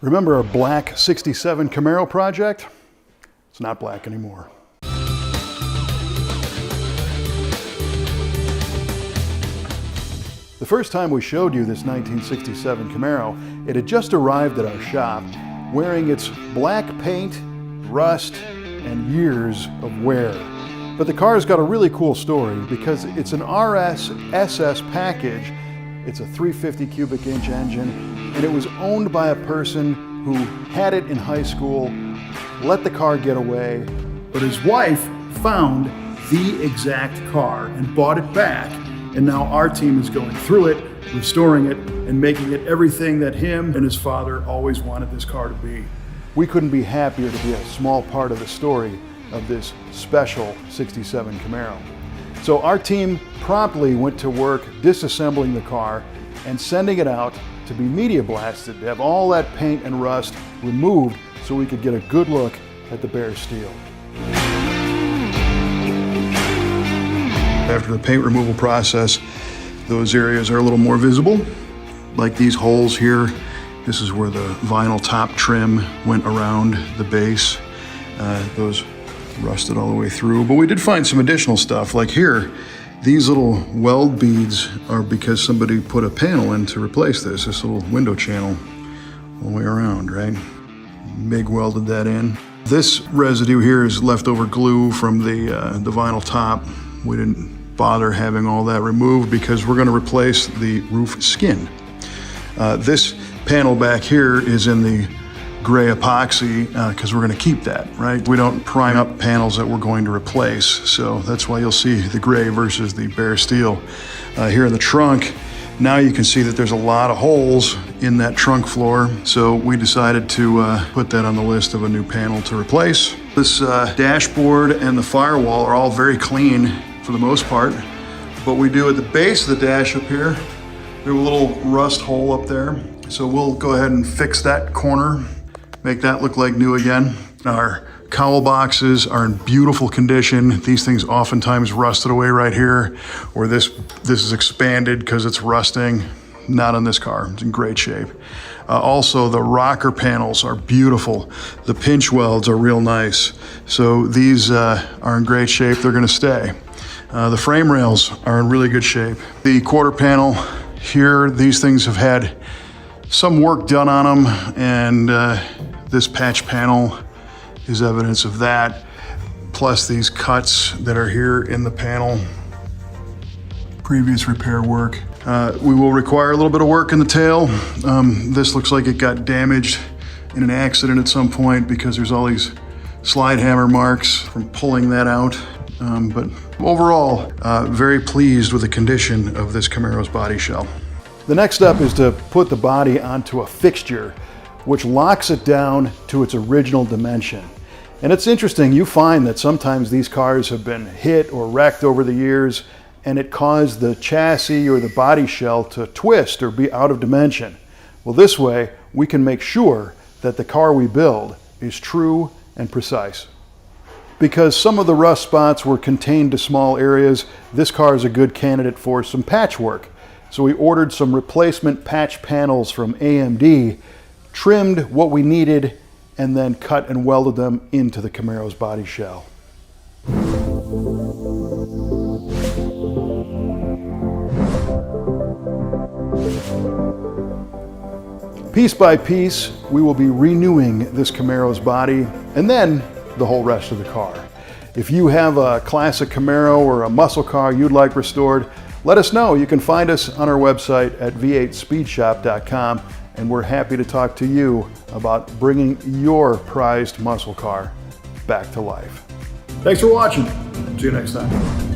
Remember our black 67 Camaro project? It's not black anymore. The first time we showed you this 1967 Camaro, it had just arrived at our shop wearing its black paint, rust, and years of wear. But the car's got a really cool story because it's an RS SS package. It's a 350 cubic inch engine, and it was owned by a person who had it in high school, let the car get away, but his wife found the exact car and bought it back. And now our team is going through it, restoring it, and making it everything that him and his father always wanted this car to be. We couldn't be happier to be a small part of the story of this special 67 Camaro. So our team promptly went to work disassembling the car and sending it out to be media blasted, to have all that paint and rust removed so we could get a good look at the bare steel. After the paint removal process, those areas are a little more visible, like these holes here. This is where the vinyl top trim went around the base. Those rusted all the way through, but we did find some additional stuff. Like here, these little weld beads are because somebody put a panel in to replace this little window channel all the way around, right? MIG welded that in. This residue here is leftover glue from the vinyl top. We didn't bother having all that removed because we're going to replace the roof skin. This panel back here is in the gray epoxy because we're going to keep that, right? We don't prime up panels that we're going to replace, so that's why you'll see the gray versus the bare steel. Here in the trunk, now you can see that there's a lot of holes in that trunk floor, so we decided to put that on the list of a new panel to replace. This dashboard and the firewall are all very clean for the most part, but we do at the base of the dash up here, we have a little rust hole up there, so we'll go ahead and fix that corner, make that look like new again. Our cowl boxes are in beautiful condition. These things oftentimes rusted away right here, or this is expanded because it's rusting. Not on this car, it's in great shape. Also, the rocker panels are beautiful. The pinch welds are real nice. So these are in great shape, they're gonna stay. The frame rails are in really good shape. The quarter panel here, these things have had some work done on them, and this patch panel is evidence of that, plus these cuts that are here in the panel, previous repair work. We will require a little bit of work in the tail. This looks like it got damaged in an accident at some point because there's all these slide hammer marks from pulling that out. But overall, very pleased with the condition of this Camaro's body shell. The next step is to put the body onto a fixture, which locks it down to its original dimension. And it's interesting, you find that sometimes these cars have been hit or wrecked over the years, and it caused the chassis or the body shell to twist or be out of dimension. Well, this way, we can make sure that the car we build is true and precise. Because some of the rust spots were contained to small areas, this car is a good candidate for some patchwork. So we ordered some replacement patch panels from AMD, trimmed what we needed, and then cut and welded them into the Camaro's body shell. Piece by piece, we will be renewing this Camaro's body, and then the whole rest of the car. If you have a classic Camaro or a muscle car you'd like restored, let us know. You can find us on our website at v8speedshop.com, and we're happy to talk to you about bringing your prized muscle car back to life. Thanks for watching. See you next time.